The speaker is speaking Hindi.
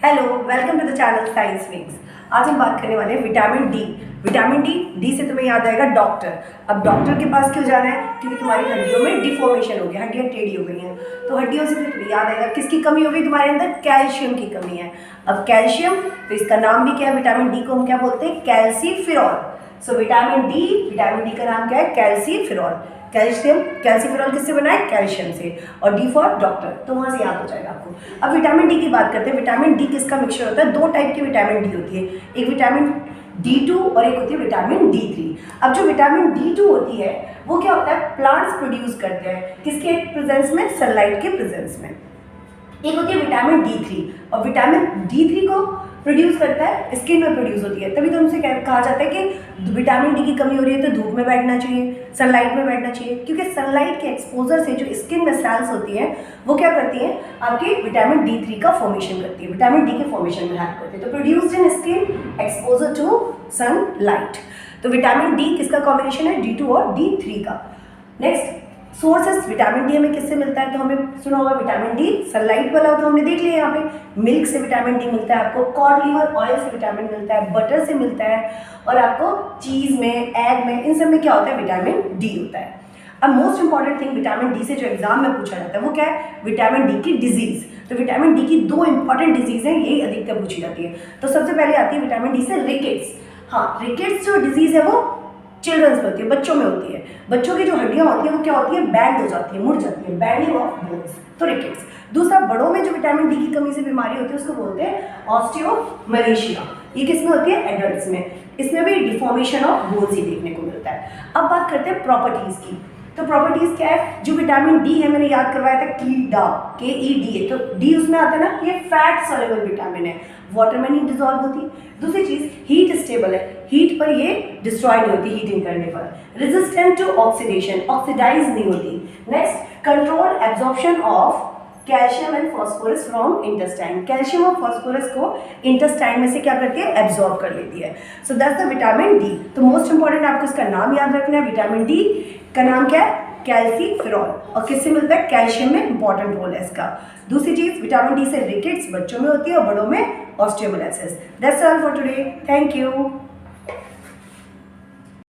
Hello, welcome to the channel science wings. आज हम बात करने वाले हैं विटामिन डी। विटामिन डी से तुम्हें याद आएगा डॉक्टर। अब डॉक्टर के पास क्यों जाना है? क्योंकि तुम्हारी हड्डियों में डिफॉर्मेशन हो गया, हड्डियाँ टेढ़ी हो गई हैं। तो हड्डियों से फिर तुम्हें याद आएगा किसकी कमी हो गई तुम्हारे अंदर? कैल्शियम की कमी है। अब कैल्शियम, तो इसका नाम भी क्या है? विटामिन डी को हम क्या बोलते हैं? कैल्सीफेरॉल। सो विटामिन डी का नाम क्या है? कैल्सीफेरॉल। कैल्सीफेरॉल किससे बना है? कैल्शियम से। और डी फॉर डॉक्टर, तो वहां से याद हो जाएगा आपको। अब विटामिन डी की बात करते हैं। विटामिन डी किसका मिक्सचर होता है? दो टाइप की विटामिन डी होती है, एक विटामिन D2 और एक होती है विटामिन D3। अब जो विटामिन D2 होती है वो क्या होता है? प्लांट्स प्रोड्यूस करते हैं, किसके प्रेजेंस में? सनलाइट के प्रेजेंस में। एक होती है विटामिन D3, और विटामिन D3 को प्रोड्यूस करता है, स्किन में प्रोड्यूस होती है। तभी तो हमसे कहा जाता है कि विटामिन डी की कमी हो रही है तो धूप में बैठना चाहिए, सनलाइट में बैठना चाहिए, क्योंकि सनलाइट के एक्सपोजर से जो स्किन में सेल्स होती हैं वो क्या करती हैं? आपके विटामिन D3 का फॉर्मेशन करती है, विटामिन डी के फॉर्मेशन में हेल्प करती है। तो produced in skin exposure to sunlight. तो विटामिन डी किसका कॉम्बिनेशन है? D2 और D3 का। नेक्स्ट, सोर्सेस विटामिन डी हमें किससे मिलता है? तो हमें सुना होगा विटामिन डी सनलाइट वाला, तो हमने देख लिया यहाँ पे। मिल्क से विटामिन डी मिलता है आपको, कॉड लीवर ऑयल से विटामिन मिलता है, बटर से मिलता है, और आपको चीज़ में, एग में, इन सब में क्या होता है? विटामिन डी होता है। अब most important thing vitamin D से जो एग्जाम में पूछा जाता है वो क्या है? विटामिन डी की डिजीज। तो विटामिन डी की दो इंपॉर्टेंट डिजीज हैं, यही अधिकतर पूछी जाती है। तो सबसे पहले आती है विटामिन डी से रिकेट्स। हाँ, रिकेट्स जो डिजीज है वो चिल्ड्रंस में होती है, बच्चों में होती है। बच्चों की जो हड्डियां होती है वो क्या होती है? बैंड हो जाती है, मुड़ जाती है, बैंडिंग ऑफ बोन्स, तो रिकेट्स। दूसरा, बड़ों में जो विटामिन डी की कमी से बीमारी होती है उसको बोलते हैं ऑस्टियोमलेशिया। ये किसमें होती है? एडल्ट्स में। इसमें भी डिफॉर्मेशन ऑफ बोन्स ही देखने को मिलता है। अब बात करते हैं प्रॉपर्टीज की। तो प्रॉपर्टीज क्या है? जो विटामिन डी है, मैंने याद करवाया था कीडा, KEDA, तो डी उसमें आता है ना, ये फैट सॉल्युबल विटामिन है, वाटर में नहीं डिजॉल्व होती। दूसरी चीज, हीट स्टेबल है, हीट पर ये डिस्ट्रॉय नहीं होती हीटिंग करने पर। रेजिस्टेंट टू ऑक्सीडेशन, ऑक्सीडाइज नहीं होती। Next, control absorption of calcium and phosphorus from intestine. Calcium और फॉस्फोरस को इंटेस्टाइन में से क्या करती है? एब्जॉर्ब कर लेती है। So that's the vitamin D. तो मोस्ट इंपॉर्टेंट आपको इसका नाम याद रखना है। विटामिन डी का नाम क्या है? कैल्सीफेरॉल। और किससे मिलता है? कैल्शियम में इंपॉर्टेंट रोल है इसका। दूसरी चीज, विटामिन डी से रिकेट्स बच्चों में होती है और बड़ों में osteomalacia. That's all for today. Thank you.